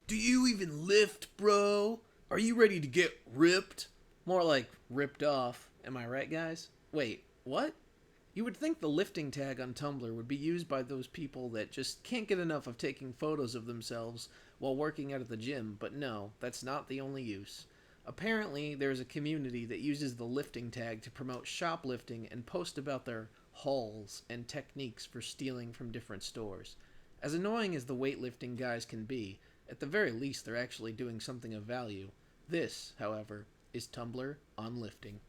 Do you even lift, bro? Are you ready to get ripped? More like ripped off. Am I right, guys? Wait, what? You would think the lifting tag on Tumblr would be used by those people that just can't get enough of taking photos of themselves while working out at the gym, but no, that's not the only use. Apparently, there's a community that uses the lifting tag to promote shoplifting and post about their hauls and techniques for stealing from different stores. As annoying as the weightlifting guys can be, at the very least they're actually doing something of value. This, however, is Tumblr on lifting.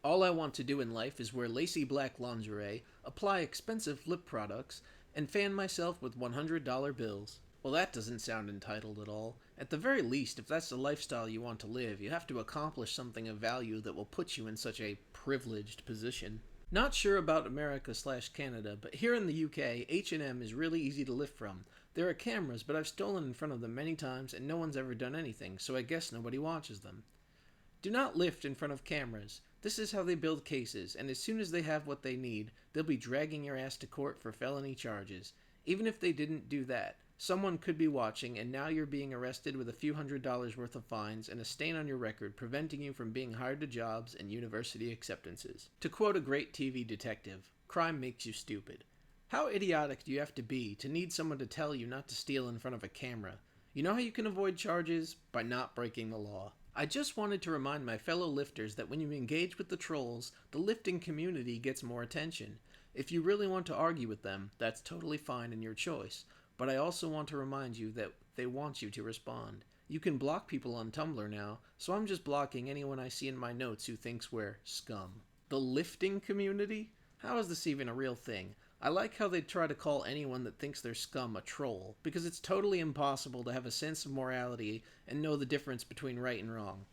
All I want to do in life is wear lacy black lingerie, apply expensive lip products, and fan myself with $100 bills. Well, that doesn't sound entitled at all. At the very least, if that's the lifestyle you want to live, you have to accomplish something of value that will put you in such a privileged position. Not sure about America/Canada, but here in the UK, H&M is really easy to lift from. There are cameras, but I've stolen in front of them many times and no one's ever done anything, so I guess nobody watches them. Do not lift in front of cameras. This is how they build cases, and as soon as they have what they need, they'll be dragging your ass to court for felony charges. Even if they didn't do that, someone could be watching, and now you're being arrested with a few $100s worth of fines and a stain on your record preventing you from being hired to jobs and university acceptances. To quote a great TV detective, crime makes you stupid. How idiotic do you have to be to need someone to tell you not to steal in front of a camera? You know how you can avoid charges? By not breaking the law. I just wanted to remind my fellow lifters that when you engage with the trolls, the lifting community gets more attention. If you really want to argue with them, that's totally fine and your choice. But I also want to remind you that they want you to respond. You can block people on Tumblr now, so I'm just blocking anyone I see in my notes who thinks we're scum. The lifting community? How is this even a real thing? I like how they try to call anyone that thinks they're scum a troll, because it's totally impossible to have a sense of morality and know the difference between right and wrong.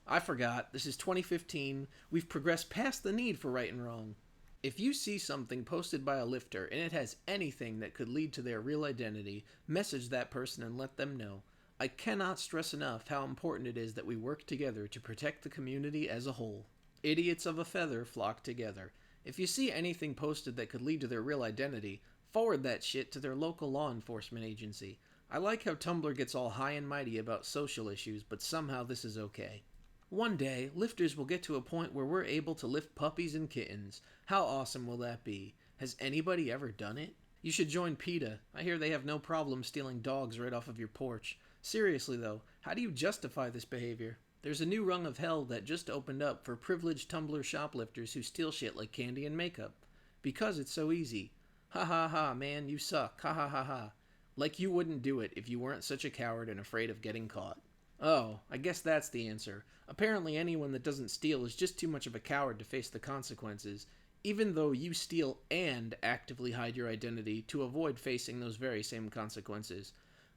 I forgot, this is 2015, we've progressed past the need for right and wrong. If you see something posted by a lifter and it has anything that could lead to their real identity, message that person and let them know. I cannot stress enough how important it is that we work together to protect the community as a whole. Idiots of a feather flock together. If you see anything posted that could lead to their real identity, forward that shit to their local law enforcement agency. I like how Tumblr gets all high and mighty about social issues, but somehow this is okay. One day, lifters will get to a point where we're able to lift puppies and kittens. How awesome will that be? Has anybody ever done it? You should join PETA. I hear they have no problem stealing dogs right off of your porch. Seriously though, how do you justify this behavior? There's a new rung of hell that just opened up for privileged Tumblr shoplifters who steal shit like candy and makeup. Because it's so easy. Ha ha ha, man, you suck. Ha ha ha ha. Like you wouldn't do it if you weren't such a coward and afraid of getting caught. Oh, I guess that's the answer. Apparently anyone that doesn't steal is just too much of a coward to face the consequences, even though you steal and actively hide your identity to avoid facing those very same consequences.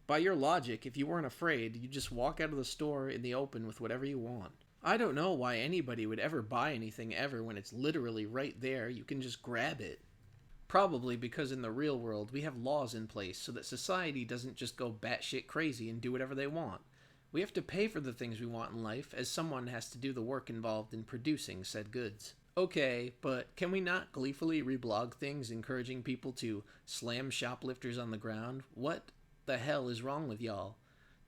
By your logic, if you weren't afraid, you'd just walk out of the store in the open with whatever you want. I don't know why anybody would ever buy anything ever when it's literally right there, you can just grab it. Probably because in the real world we have laws in place so that society doesn't just go batshit crazy and do whatever they want. We have to pay for the things we want in life, as someone has to do the work involved in producing said goods. Okay, but can we not gleefully reblog things encouraging people to slam shoplifters on the ground? What the hell is wrong with y'all?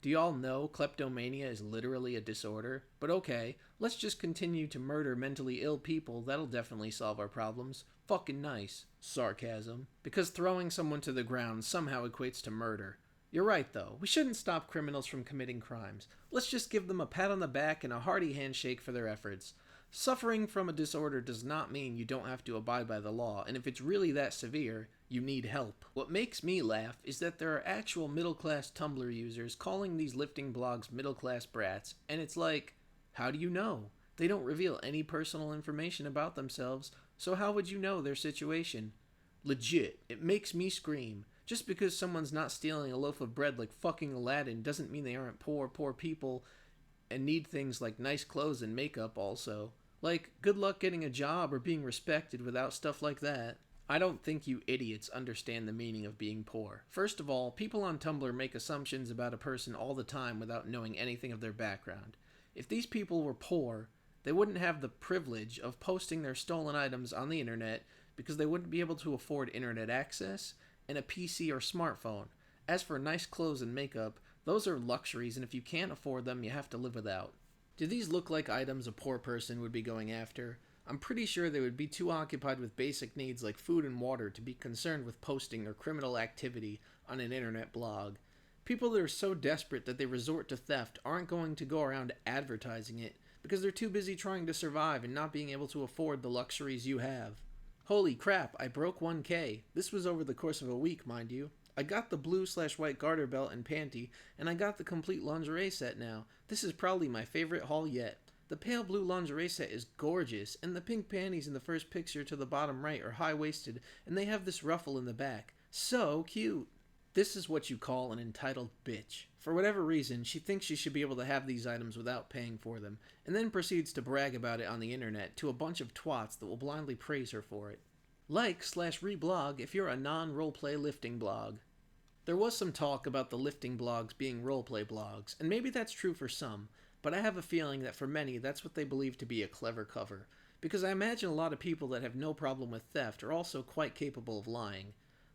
Do y'all know kleptomania is literally a disorder? But okay, let's just continue to murder mentally ill people, that'll definitely solve our problems. Fucking nice. Sarcasm. Because throwing someone to the ground somehow equates to murder. You're right though, we shouldn't stop criminals from committing crimes. Let's just give them a pat on the back and a hearty handshake for their efforts. Suffering from a disorder does not mean you don't have to abide by the law, and if it's really that severe, you need help. What makes me laugh is that there are actual middle-class Tumblr users calling these lifting blogs middle-class brats, and it's like, how do you know? They don't reveal any personal information about themselves, so how would you know their situation? Legit, it makes me scream. Just because someone's not stealing a loaf of bread like fucking Aladdin doesn't mean they aren't poor people and need things like nice clothes and makeup also. Like, good luck getting a job or being respected without stuff like that. I don't think you idiots understand the meaning of being poor. First of all, people on Tumblr make assumptions about a person all the time without knowing anything of their background. If these people were poor, they wouldn't have the privilege of posting their stolen items on the internet because they wouldn't be able to afford internet access and a PC or smartphone. As for nice clothes and makeup, Those are luxuries, and if you can't afford them, you have to live without. Do these look like items a poor person would be going after? I'm pretty sure they would be too occupied with basic needs like food and water to be concerned with posting their criminal activity on an internet blog. People that are so desperate that they resort to theft aren't going to go around advertising it because they're too busy trying to survive and not being able to afford the luxuries you have. Holy crap, I broke 1K. This was over the course of a week, mind you. I got the blue/white garter belt and panty, and I got the complete lingerie set now. This is probably my favorite haul yet. The pale blue lingerie set is gorgeous, and the pink panties in the first picture to the bottom right are high-waisted, and they have this ruffle in the back. So cute! This is what you call an entitled bitch. For whatever reason, she thinks she should be able to have these items without paying for them, and then proceeds to brag about it on the internet to a bunch of twats that will blindly praise her for it. Like/reblog if you're a non-roleplay lifting blog. There was some talk about the lifting blogs being roleplay blogs, and maybe that's true for some, but I have a feeling that for many that's what they believe to be a clever cover, because I imagine a lot of people that have no problem with theft are also quite capable of lying.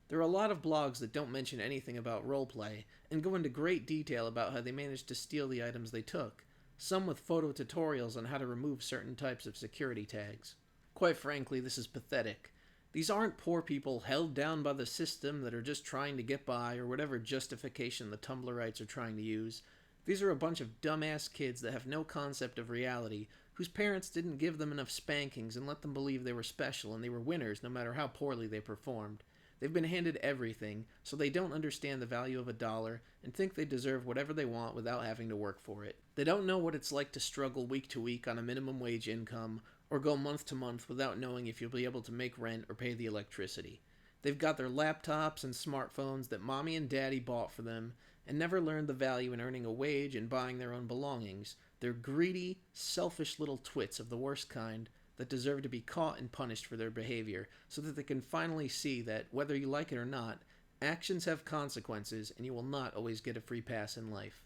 There are a lot of blogs that don't mention anything about roleplay, and go into great detail about how they managed to steal the items they took, some with photo tutorials on how to remove certain types of security tags. Quite frankly, this is pathetic. These aren't poor people held down by the system that are just trying to get by or whatever justification the Tumblrites are trying to use. These are a bunch of dumbass kids that have no concept of reality, whose parents didn't give them enough spankings and let them believe they were special and they were winners no matter how poorly they performed. They've been handed everything, so they don't understand the value of $1 and think they deserve whatever they want without having to work for it. They don't know what it's like to struggle week to week on a minimum wage income, or go month to month without knowing if you'll be able to make rent or pay the electricity. They've got their laptops and smartphones that mommy and daddy bought for them, and never learned the value in earning a wage and buying their own belongings. They're greedy, selfish little twits of the worst kind that deserve to be caught and punished for their behavior, so that they can finally see that, whether you like it or not, actions have consequences and you will not always get a free pass in life.